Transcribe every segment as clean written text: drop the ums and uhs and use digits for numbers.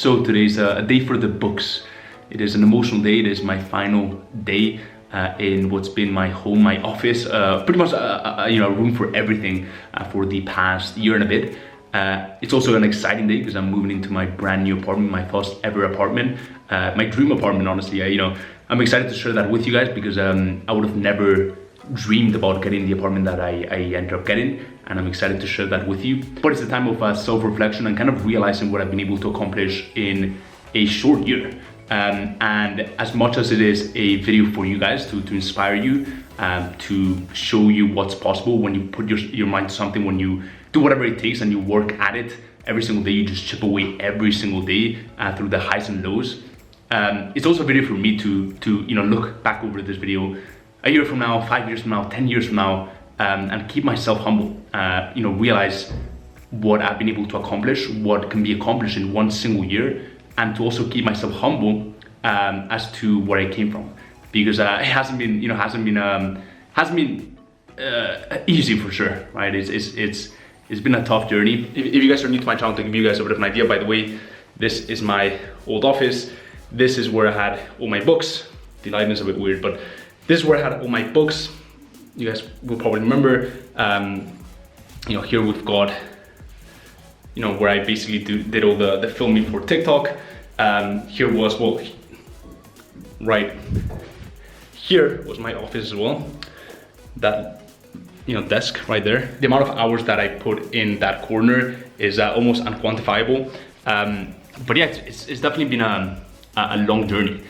So today's a day for the books. It is an emotional day. It is my final day in what's been my home, my office, pretty much a room for everything for the past year and a bit. It's also an exciting day because I'm moving into my brand new apartment, my first ever apartment, my dream apartment. Honestly, I'm excited to share that with you guys because I would have never dreamed about getting the apartment that I ended up getting, and I'm excited to share that with you. But it's a time of self-reflection and kind of realizing what I've been able to accomplish in a short year. And as much as it is a video for you guys to inspire you, to show you what's possible when you put your mind to something, when you do whatever it takes and you work at it every single day, you just chip away every single day through the highs and lows. It's also a video for me to look back over this video a year from now, 5 years from now, 10 years from now, and keep myself humble. Realize what I've been able to accomplish, what can be accomplished in one single year, and to also keep myself humble as to where I came from, because it hasn't been easy for sure, right? It's been a tough journey. If you guys are new to my channel, to give you guys a bit of an idea, by the way, this is my old office. This is where I had all my books. The lighting is a bit weird, but this is where I had all my books. You guys will probably remember. Here we've got, where I basically did all the filming for TikTok. Here was, right here was my office as well. That, desk right there. The amount of hours that I put in that corner is almost unquantifiable. But yeah, it's definitely been a long journey.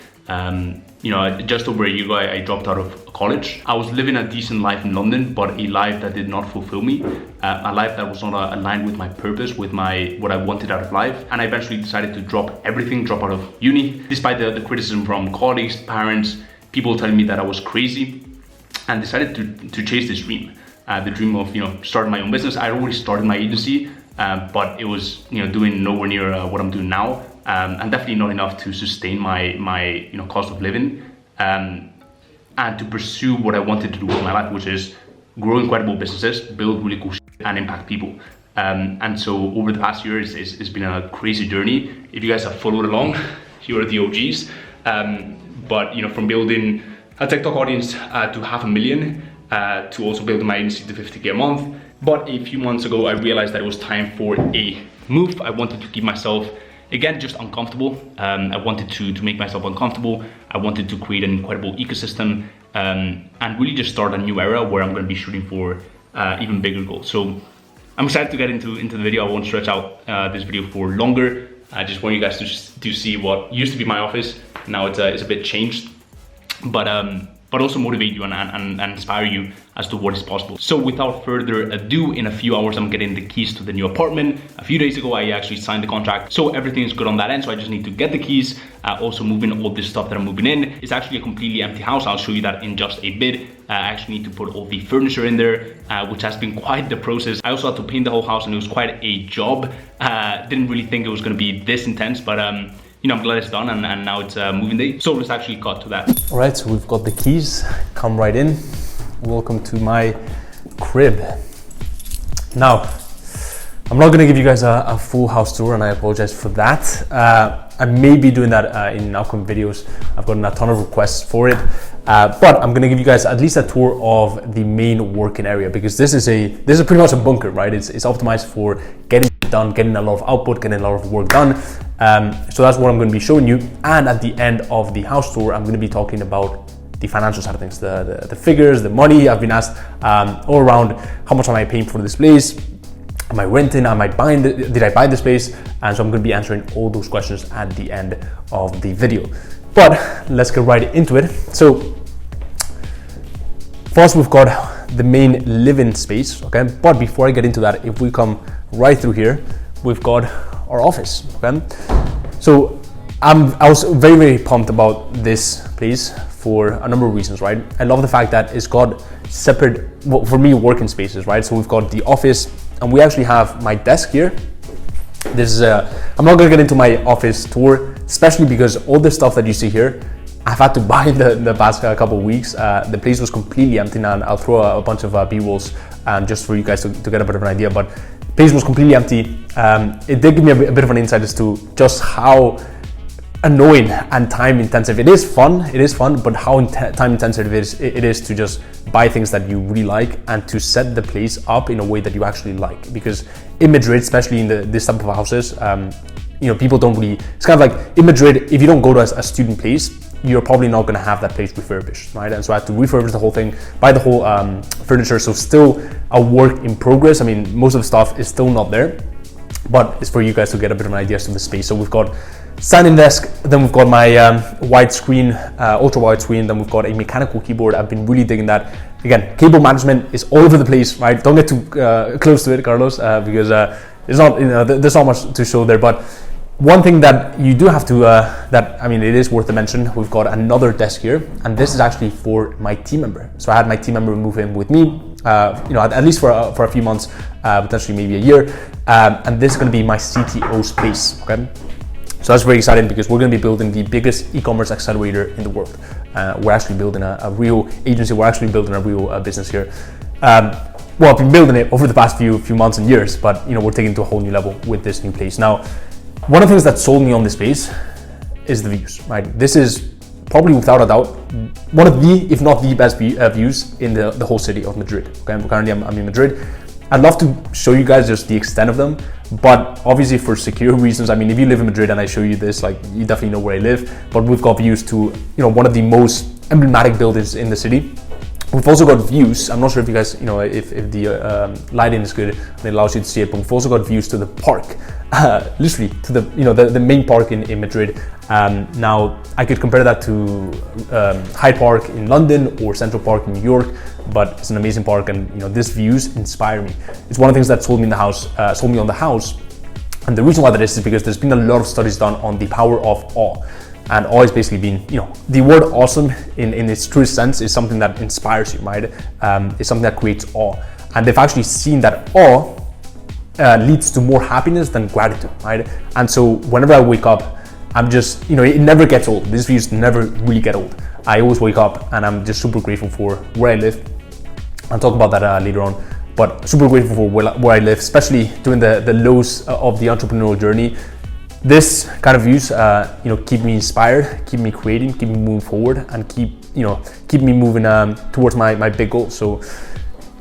Just over a year ago, I dropped out of college. I was living a decent life in London, but a life that did not fulfill me, a life that was not aligned with my purpose, with what I wanted out of life. And I eventually decided to drop everything, drop out of uni, despite the criticism from colleagues, parents, people telling me that I was crazy, and decided to chase this dream, the dream of starting my own business. I already started my agency, but it was doing nowhere near what I'm doing now. And definitely not enough to sustain my cost of living, and to pursue what I wanted to do with my life, which is grow incredible businesses, build really cool shit, and impact people. And so over the past year, it's been a crazy journey. If you guys have followed along, you are the OGs. But from building a TikTok audience to 500,000, to also building my agency to 50K a month. But a few months ago, I realized that it was time for a move. I wanted to keep myself, again, just uncomfortable. I wanted to make myself uncomfortable. I wanted to create an incredible ecosystem, and really just start a new era where I'm going to be shooting for even bigger goals. So I'm excited to get into the video. I won't stretch out this video for longer. I just want you guys to see what used to be my office. Now it's a bit changed, but also motivate you and inspire you as to what is possible. So without further ado, in a few hours, I'm getting the keys to the new apartment. A few days ago, I actually signed the contract. So everything is good on that end. So I just need to get the keys, also move in all this stuff that I'm moving in. It's actually a completely empty house. I'll show you that in just a bit. I actually need to put all the furniture in there, which has been quite the process. I also had to paint the whole house, and it was quite a job. Didn't really think it was gonna be this intense, but I'm glad it's done, and now it's moving day. So let's actually cut to that. All right, so we've got the keys. Come right in. Welcome to my crib. Now, I'm not gonna give you guys a full house tour, and I apologize for that. I may be doing that in upcoming videos. I've gotten a ton of requests for it, but I'm gonna give you guys at least a tour of the main working area, because this is pretty much a bunker, right? It's optimized for getting done, getting a lot of output, getting a lot of work done. So that's what I'm going to be showing you. And at the end of the house tour, I'm going to be talking about the financial side of things, the figures, the money. I've been asked all around, how much am I paying for this place? Am I renting? Did I buy this place? And so I'm going to be answering all those questions at the end of the video. But let's get right into it. So first, we've got the main living space, okay? But before I get into that, if we come right through here, we've got our office, okay? So I was very, very pumped about this place for a number of reasons, right? I love the fact that it's got separate, well, for me, working spaces, right? So we've got the office, and we actually have my desk here. This is I'm not gonna get into my office tour, especially because all the stuff that you see here, I've had to buy in the past couple of weeks. The place was completely empty now, and I'll throw a bunch of B-rolls just for you guys to get a bit of an idea. But Place was completely empty. It did give me a bit of an insight as to just how annoying and time intensive it is. Fun, but how time intensive it is to just buy things that you really like and to set the place up in a way that you actually like. Because in Madrid, especially in this type of houses, people don't really, it's kind of like in Madrid, if you don't go to a student place, you're probably not going to have that place refurbished, right? And so I had to refurbish the whole thing, buy the whole furniture. So still a work in progress. I mean, most of the stuff is still not there, but it's for you guys to get a bit of an idea of the space. So we've got standing desk, then we've got my wide screen, ultra wide screen, then we've got a mechanical keyboard. I've been really digging that. Again, cable management is all over the place, right? Don't get too close to it, Carlos, because it's not, there's not much to show there. But one thing that you do have to, it is worth to mention, we've got another desk here, and this is actually for my team member. So I had my team member move in with me, at least for a few months, potentially maybe a year, and this is going to be my CTO space, okay? So that's very exciting because we're going to be building the biggest e-commerce accelerator in the world. We're actually building a real agency. We're actually building a real business here. Well, I've been building it over the past few months and years, but we're taking it to a whole new level with this new place. Now, one of the things that sold me on this space is the views, right? This is probably without a doubt one of the, if not the best views in the whole city of Madrid. Okay, currently I'm in Madrid. I'd love to show you guys just the extent of them, but obviously for secure reasons, I mean, if you live in Madrid and I show you this, like, you definitely know where I live, but we've got views to, one of the most emblematic buildings in the city. We've also got views. I'm not sure if you guys, if the lighting is good and it allows you to see it, but we've also got views to the park, literally to the main park in Madrid. Now, I could compare that to Hyde Park in London or Central Park in New York, but it's an amazing park, and these views inspire me. It's one of the things that sold me on the house, and the reason why that is because there's been a lot of studies done on the power of awe. And awe is basically being, the word awesome in its truest sense is something that inspires you, right? It's something that creates awe. And they've actually seen that awe leads to more happiness than gratitude, right? And so whenever I wake up, I'm just, it never gets old. These views never really get old. I always wake up and I'm just super grateful for where I live. I'll talk about that later on, but super grateful for where I live, especially during the lows of the entrepreneurial journey. This kind of views, keep me inspired, keep me creating, keep me moving forward, and keep me moving towards my big goal. So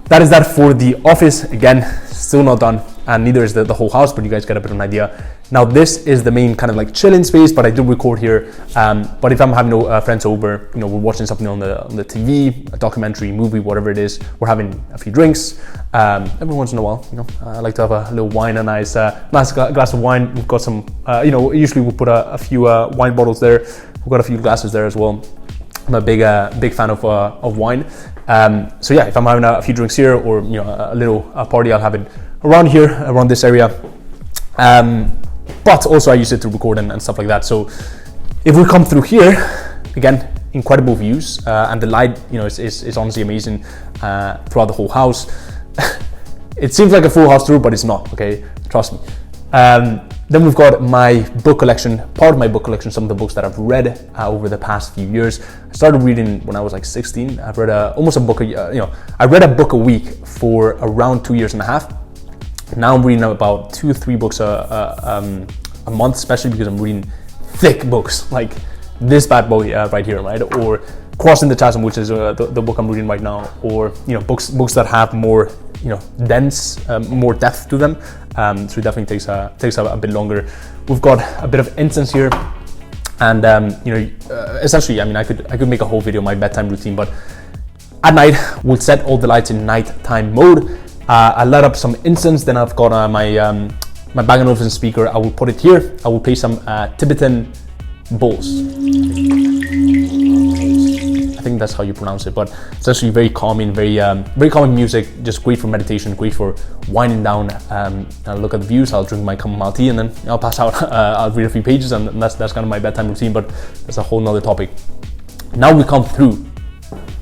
that is that for the office. Again, still not done, and neither is the whole house, but you guys get a bit of an idea. Now, this is the main kind of like chilling space, but I do record here. But if I'm having no friends over, we're watching something on the TV, a documentary, movie, whatever it is, we're having a few drinks. Every once in a while, I like to have a little wine, a nice glass of wine. We've got some, usually we'll put a few wine bottles there. We've got a few glasses there as well. I'm a big fan of wine. So yeah, if I'm having a few drinks here, or a little party, I'll have it around here, around this area. But also I use it to record and stuff like that. So if we come through here, again, incredible views, and the light, is honestly amazing throughout the whole house. It seems like a full house tour, but it's not, okay? Trust me. Then we've got my book collection, part of my book collection, some of the books that I've read over the past few years. I started reading when I was like 16. I've read almost a book, I read a book a week for around 2.5 years. Now I'm reading about 2-3 books a month, especially because I'm reading thick books like this bad boy right here, right? Or Crossing the Chasm, which is the book I'm reading right now, or books that have more dense, more depth to them. So it definitely takes a bit longer. We've got a bit of incense here, and essentially, I could make a whole video on my bedtime routine, but at night we'll set all the lights in nighttime mode. I light up some incense, then I've got my Bang & Olufsen speaker. I will put it here. I will play some Tibetan bowls. I think that's how you pronounce it, but it's actually very calming, very calming music, just great for meditation, great for winding down. I'll look at the views, I'll drink my chamomile tea, and then I'll pass out. I'll read a few pages, and that's kind of my bedtime routine, but that's a whole nother topic. Now we come through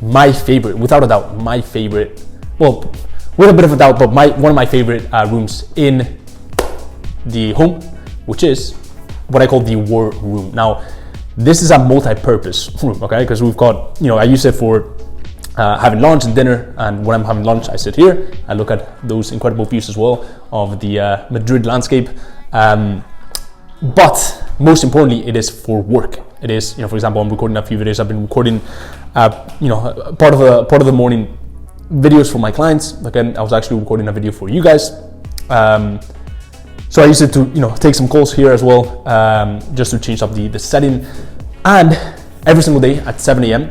my favorite, without a doubt, my favorite, well, with a bit of a doubt, but one of my favorite rooms in the home, which is what I call the war room. Now, this is a multi-purpose room, okay? Because we've got, I use it for having lunch and dinner, and when I'm having lunch, I sit here. I look at those incredible views as well of the Madrid landscape. But most importantly, it is for work. It is, for example, I'm recording a few videos. I've been recording, part of the morning videos for my clients. Again, I was actually recording a video for you guys. So I used it to, take some calls here as well, just to change up the setting. And every single day at 7 a.m.,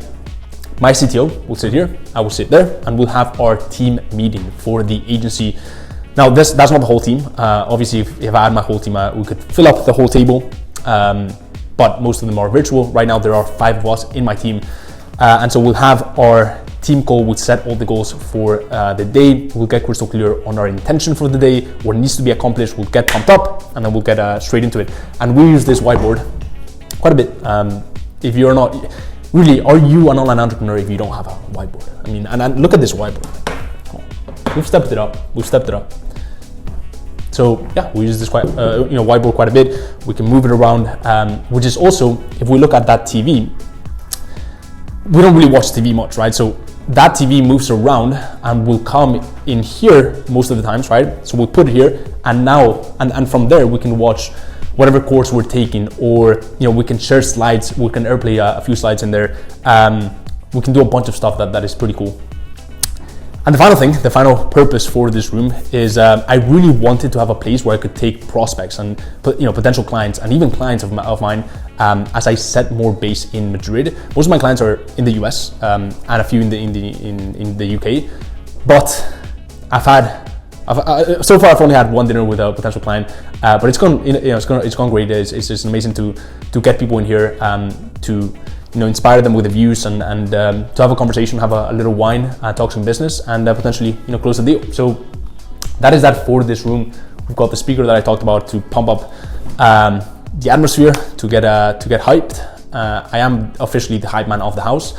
my CTO will sit here, I will sit there, and we'll have our team meeting for the agency. Now, that's not the whole team. Obviously, if I had my whole team, we could fill up the whole table, but most of them are virtual. Right now, there are 5 of us in my team, and so we'll have our team call. We'll set all the goals for the day. We'll get crystal clear on our intention for the day, what needs to be accomplished. We'll get pumped up, and then we'll get straight into it. And we use this whiteboard quite a bit. If you're not, really, are you an online entrepreneur if you don't have a whiteboard? I mean, and look at this whiteboard. We've stepped it up. So yeah, we use this whiteboard quite a bit. We can move it around, which is also, if we look at that TV, we don't really watch TV much, right? So that TV moves around and will come in here most of the times, right? So we'll put it here, and now, and from there we can watch whatever course we're taking, or we can share slides. We can airplay a few slides in there. We can do a bunch of stuff that is pretty cool. And the final purpose for this room is I really wanted to have a place where I could take prospects and potential clients and even clients of mine as I set more base in Madrid. Most of my clients are in the US and a few in the UK, but so far I've only had one dinner with a potential client, but it's gone great. It's just amazing to get people in here, to inspire them with the views and to have a conversation, have a little wine, talk some business, and potentially close the deal. So that is that for this room. We've got the speaker that I talked about to pump up the atmosphere, to get hyped. I am officially the hype man of the house.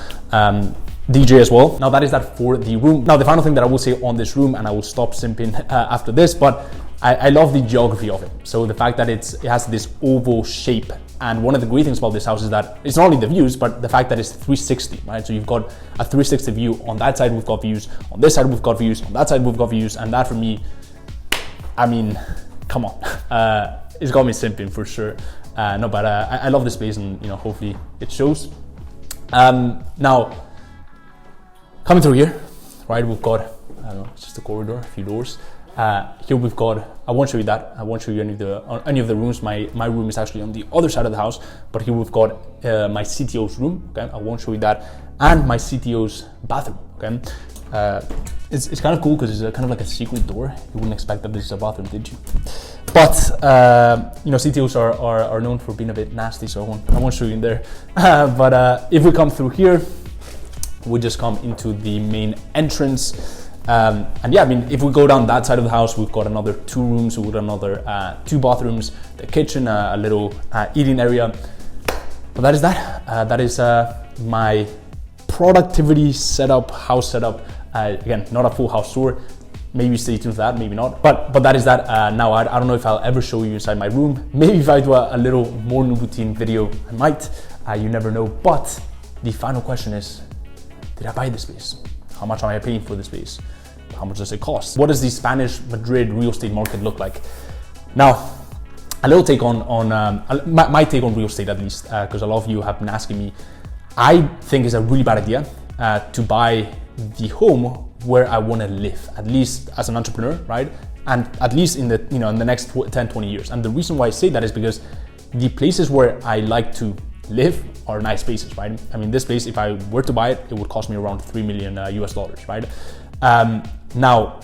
DJ as well. Now that is that for the room. Now the final thing that I will say on this room, and I will stop simping after this, but I love the geography of it. So the fact that it has this oval shape, and one of the great things about this house is that it's not only the views, but the fact that it's 360, right? So you've got a 360 view. On that side we've got views, on this side we've got views, on that side we've got views, and that for me, I mean, come on, it's got me simping for sure. But I love this place, and hopefully it shows. Now, coming through here, right, we've got, I don't know, it's just a corridor, a few doors. Here we've got, I won't show you that. I won't show you any of the rooms. My room is actually on the other side of the house, but here we've got my CTO's room, okay? I won't show you that. And my CTO's bathroom, okay? It's kind of cool because it's kind of like a secret door. You wouldn't expect that this is a bathroom, did you? But, CTOs are known for being a bit nasty, so I won't show you in there. But if we come through here, we just come into the main entrance. And yeah, I mean, if we go down that side of the house, we've got another 2 rooms, we've got another 2 bathrooms, the kitchen, a little eating area. But that is that. That is my productivity setup, house setup. Again, not a full house tour. Maybe stay tuned for that, maybe not. But that is that. Now, I don't know if I'll ever show you inside my room. Maybe if I do a little morning routine video, I might. You never know. But the final question is, did I buy this place? How much am I paying for this place? How much does it cost? What does the Spanish Madrid real estate market look like? Now, a little take on my take on real estate, at least, because a lot of you have been asking me. I think it's a really bad idea to buy the home where I want to live, at least as an entrepreneur, right? And at least in the in the next 10, 20 years. And the reason why I say that is because the places where I like to live are nice places, right? I mean, this place, if I were to buy it, it would cost me around $3 million US, right? Now,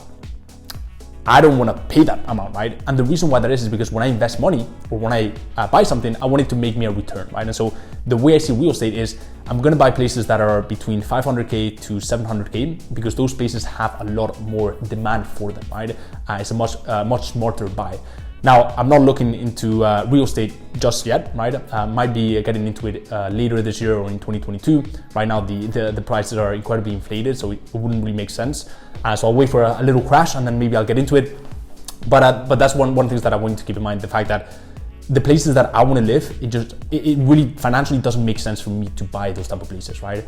I don't want to pay that amount, right? And the reason why that is because when I invest money or when I buy something, I want it to make me a return, right? And so the way I see real estate is I'm going to buy places that are between 500K to 700K because those places have a lot more demand for them, right? It's a much smarter buy. Now, I'm not looking into real estate just yet, right? Might be getting into it later this year or in 2022. Right now, the prices are incredibly inflated, so it wouldn't really make sense. So I'll wait for a little crash and then maybe I'll get into it. But that's one thing that I want you to keep in mind, the fact that the places that I want to live, it really financially doesn't make sense for me to buy those type of places, right?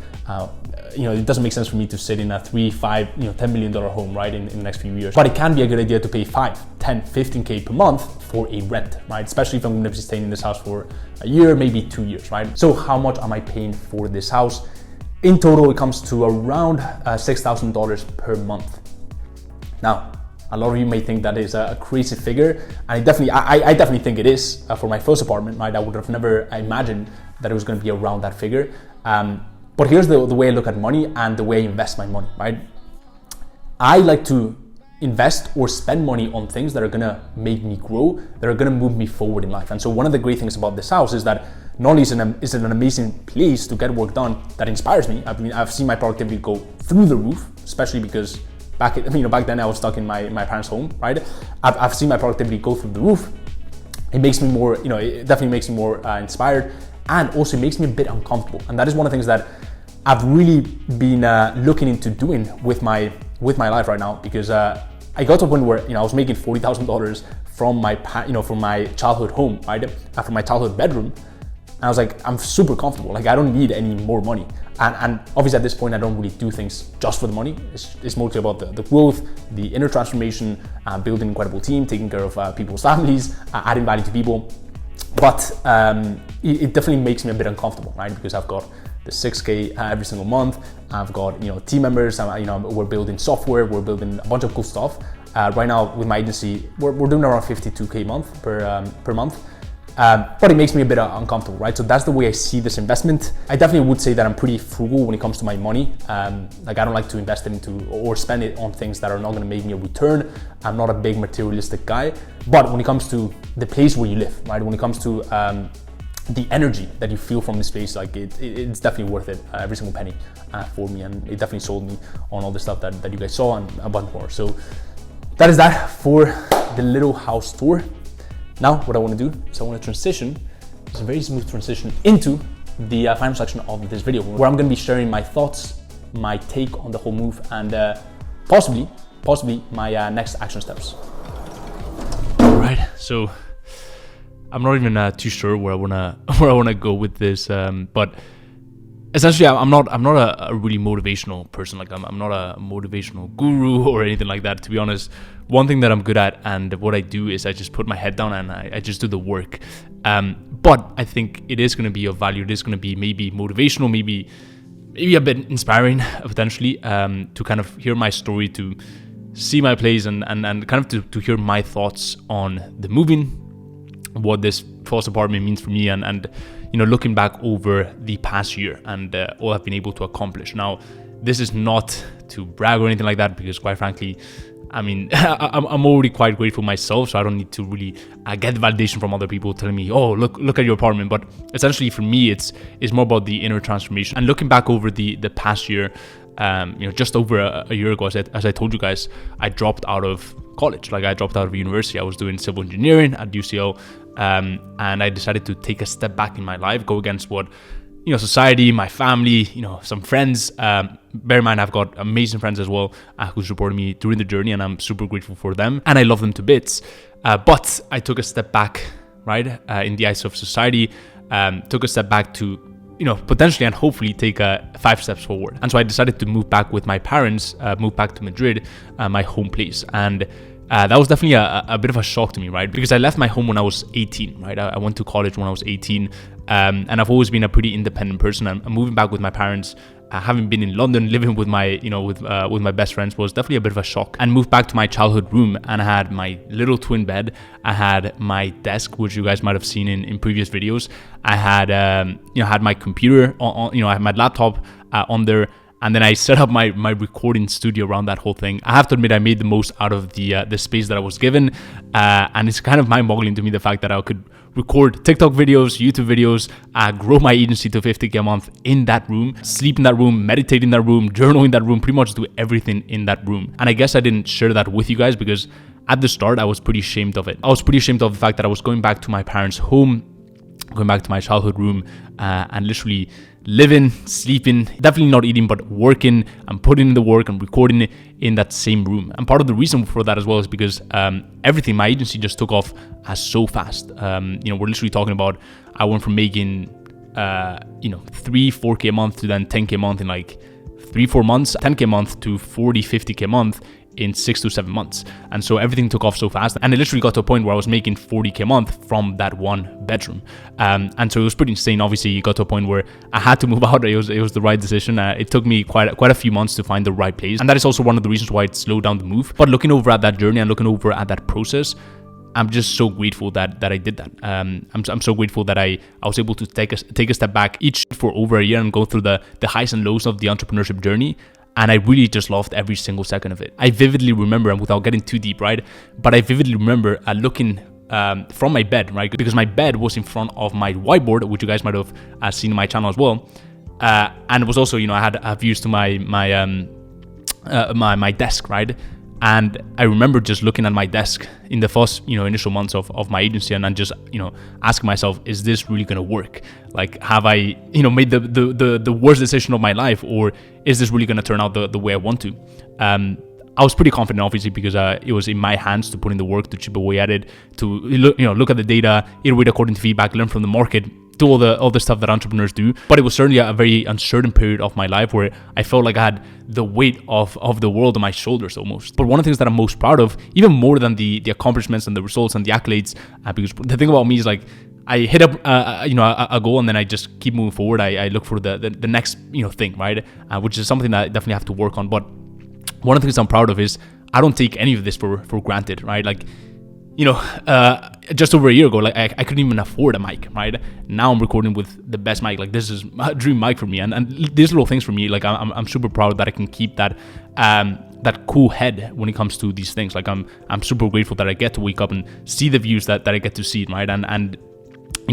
It doesn't make sense for me to sit in a 3, 5, $10 million home, right, in the next few years. But it can be a good idea to pay 5, 10, 15K per month for a rent, right? Especially if I'm going to be staying in this house for a year, maybe 2 years, right? So how much am I paying for this house? In total, it comes to around $6,000 per month. Now, a lot of you may think that is a crazy figure, and I definitely think it is for my first apartment, right? I would have never imagined that it was going to be around that figure. But here's the way I look at money and the way I invest my money, right? I like to invest or spend money on things that are going to make me grow, that are going to move me forward in life. And so one of the great things about this house is that not only is it an amazing place to get work done that inspires me. I've seen my productivity go through the roof, especially because back then I was stuck in my parents' home, right? I've seen my productivity go through the roof. It makes me more, it definitely makes me more inspired, and also it makes me a bit uncomfortable. And that is one of the things that I've really been looking into doing with my life right now, because I got to a point where I was making $40,000 from my childhood home, right? From my childhood bedroom. And I was like, I'm super comfortable. Like, I don't need any more money. And obviously at this point, I don't really do things just for the money. It's mostly about the growth, the inner transformation, building an incredible team, taking care of people's families, adding value to people. But it definitely makes me a bit uncomfortable, right? Because I've got the 6K every single month. I've got team members. We're building software. We're building a bunch of cool stuff. Right now with my agency, we're doing around 52K month per month. But it makes me a bit uncomfortable, right? So that's the way I see this investment. I definitely would say that I'm pretty frugal when it comes to my money. Like, I don't like to invest it into or spend it on things that are not going to make me a return. I'm not a big materialistic guy. But when it comes to the place where you live, right? When it comes to the energy that you feel from this place, like it's definitely worth it, every single penny for me. And it definitely sold me on all the stuff that you guys saw and a bunch more. So that is that for the little house tour. Now, what I want to do is I want to transition, it's a very smooth transition, into the final section of this video, where I'm going to be sharing my thoughts, my take on the whole move, and possibly my next action steps. All right, so I'm not even too sure where I wanna go with this, but essentially, I'm not a really motivational person. Like, I'm not a motivational guru or anything like that, to be honest. One thing that I'm good at and what I do is I just put my head down and I just do the work. But I think it is going to be of value. It is going to be maybe motivational, maybe a bit inspiring, potentially, to kind of hear my story, to see my plays and kind of to hear my thoughts on the moving, what this first apartment means for me, and looking back over the past year and all I've been able to accomplish. Now, this is not to brag or anything like that, because quite frankly, I'm already quite grateful myself, so I don't need to really get validation from other people telling me, oh, look at your apartment. But essentially for me, it's more about the inner transformation. And looking back over the past year, just over a year ago, as I told you guys, I dropped out of college. Like, I dropped out of university. I was doing civil engineering at UCL, and I decided to take a step back in my life, go against what society, my family, some friends. Bear in mind, I've got amazing friends as well who supported me during the journey, and I'm super grateful for them, and I love them to bits. But I took a step back, right, in the eyes of society. Took a step back to potentially and hopefully take 5 steps forward. And so I decided to move back with my parents, move back to Madrid, my home place. And that was definitely a bit of a shock to me, right? Because I left my home when I was 18, right? I went to college when I was 18, and I've always been a pretty independent person. I'm moving back with my parents, having been in London, living with my, with my best friends, was definitely a bit of a shock. And moved back to my childhood room, and I had my little twin bed. I had my desk, which you guys might have seen in previous videos. I had, had my computer on, I had my laptop on there. And then I set up my recording studio around that whole thing. I have to admit, I made the most out of the space that I was given. And it's kind of mind-boggling to me, the fact that I could record TikTok videos, YouTube videos, grow my agency to 50K a month in that room, sleep in that room, meditate in that room, journal in that room, pretty much do everything in that room. And I guess I didn't share that with you guys because at the start, I was pretty ashamed of it. I was pretty ashamed of the fact that I was going back to my parents' home, going back to my childhood room and literally living, sleeping, definitely not eating, but working and putting in the work and recording in that same room. And part of the reason for that as well is because everything, my agency just took off so fast. We're literally talking about, I went from making 3-4k a month to then 10k a month in like 3-4 months, 10k a month to 40-50k a month in 6 to 7 months. And so everything took off so fast, and it literally got to a point where I was making 40k a month from that one bedroom. And so it was pretty insane. Obviously, it got to a point where I had to move out. It was the right decision. It took me quite a few months to find the right place, and that is also one of the reasons why it slowed down the move. But looking over at that journey and looking over at that process, I'm just so grateful that I did that. I'm so grateful that I was able to take a step back each for over a year and go through the highs and lows of the entrepreneurship journey. And I really just loved every single second of it. I vividly remember, and without getting too deep, right? But I vividly remember looking from my bed, right? Because my bed was in front of my whiteboard, which you guys might have seen in my channel as well. And it was also, I had views to my desk, right? And I remember just looking at my desk in the first, initial months of my agency, and then just, asking myself, is this really gonna work? Like, have I, made the worst decision of my life, or is this really gonna turn out the way I want to? I was pretty confident, obviously, because it was in my hands to put in the work, to chip away at it, to look at the data, iterate according to feedback, learn from the market, do all the stuff that entrepreneurs do. But it was certainly a very uncertain period of my life where I felt like I had the weight of the world on my shoulders almost. But one of the things that I'm most proud of, even more than the accomplishments and the results and the accolades, because the thing about me is like, I hit up a goal, and then I just keep moving forward. I look for the next thing, right? Which is something that I definitely have to work on. But one of the things I'm proud of is I don't take any of this for granted, right? Like, just over a year ago, like I couldn't even afford a mic, right? Now I'm recording with the best mic. Like, this is a dream mic for me, and these little things for me, like I'm super proud that I can keep that cool head when it comes to these things. Like, I'm super grateful that I get to wake up and see the views that I get to see, right? And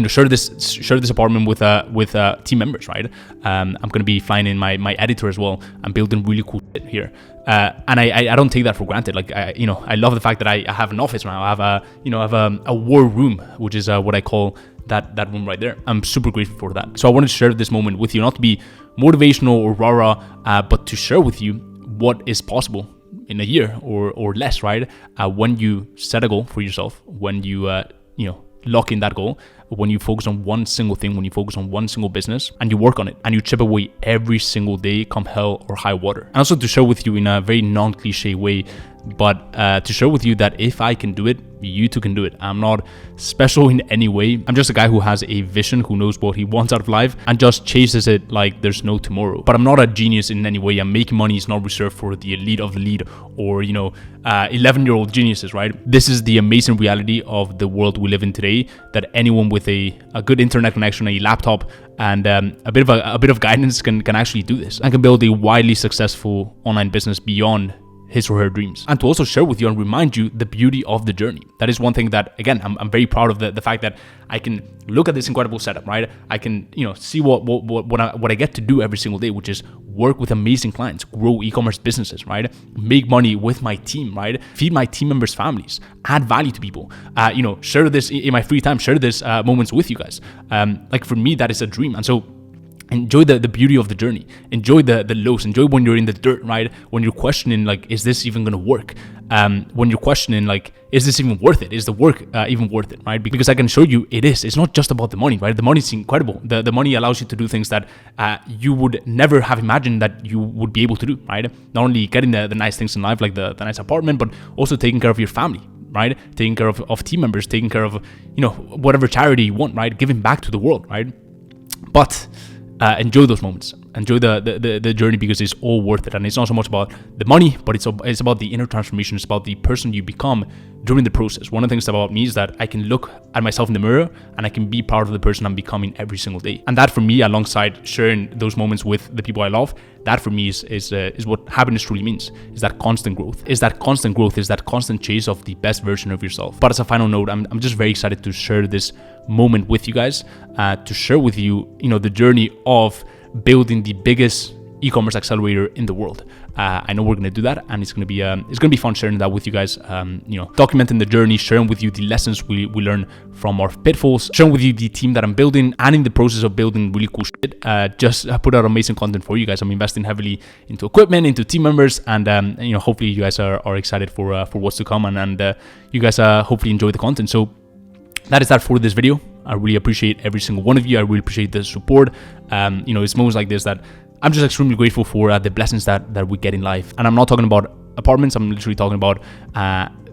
share this apartment with team members, right? I'm gonna be flying in my editor as well. I'm building really cool shit here, and I don't take that for granted. Like, I love the fact that I have an office now. I have a war room, which is what I call that room right there. I'm super grateful for that. So I wanted to share this moment with you, not to be motivational or rah-rah, but to share with you what is possible in a year or less, right? When you set a goal for yourself, when you lock in that goal, when you focus on one single thing, when you focus on one single business and you work on it and you chip away every single day, come hell or high water. And also to share with you in a very non-cliche way, but to share with you that if I can do it, you too can do it. I'm not special in any way. I'm just a guy who has a vision, who knows what he wants out of life and just chases it like there's no tomorrow. But I'm not a genius in any way. I'm making money is not reserved for the elite of the elite or 11-year-old geniuses, right? This is the amazing reality of the world we live in today, that anyone with a good internet connection, a laptop, and a bit of guidance can actually do this and can build a widely successful online business beyond his or her dreams. And to also share with you and remind you the beauty of the journey. That is one thing that, again, I'm very proud of the fact that I can look at this incredible setup, right? I can, see what I get to do every single day, which is work with amazing clients, grow e-commerce businesses, right? Make money with my team, right? Feed my team members' families, add value to people, share this in my free time, share this moments with you guys. Like, for me, that is a dream. And so enjoy the beauty of the journey. Enjoy the lows. Enjoy when you're in the dirt, right? When you're questioning, like, is this even going to work? When you're questioning, like, is this even worth it? Is the work even worth it, right? Because I can show you it is. It's not just about the money, right? The money is incredible. The money allows you to do things that you would never have imagined that you would be able to do, right? Not only getting the nice things in life, like the nice apartment, but also taking care of your family, right? Taking care of team members, taking care of, whatever charity you want, right? Giving back to the world, right? But enjoy those moments. Enjoy the journey, because it's all worth it. And it's not so much about the money, but it's about the inner transformation. It's about the person you become during the process. One of the things about me is that I can look at myself in the mirror and I can be part of the person I'm becoming every single day. And that, for me, alongside sharing those moments with the people I love, that for me is what happiness truly means. Is that constant growth. Is that constant chase of the best version of yourself. But as a final note, I'm just very excited to share this moment with you guys, to share with you, the journey of building the biggest e-commerce accelerator in the world. I know we're going to do that, and it's going to be fun sharing that with you guys. Documenting the journey, sharing with you the lessons we learn from our pitfalls, sharing with you the team that I'm building, and in the process of building really cool shit, just put out amazing content for you guys. I'm investing heavily into equipment, into team members, and hopefully you guys are excited for what's to come, and you guys hopefully enjoy the content. So that is that for this video. I really appreciate every single one of you. I really appreciate the support. It's moments like this that I'm just extremely grateful for the blessings that we get in life. And I'm not talking about apartments. I'm literally talking about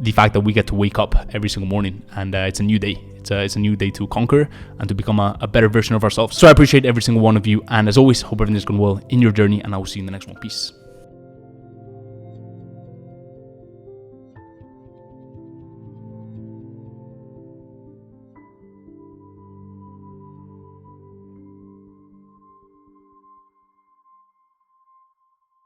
the fact that we get to wake up every single morning, and it's a new day. It's a new day to conquer and to become a better version of ourselves. So I appreciate every single one of you. And as always, hope everything's going well in your journey, and I will see you in the next one. Peace.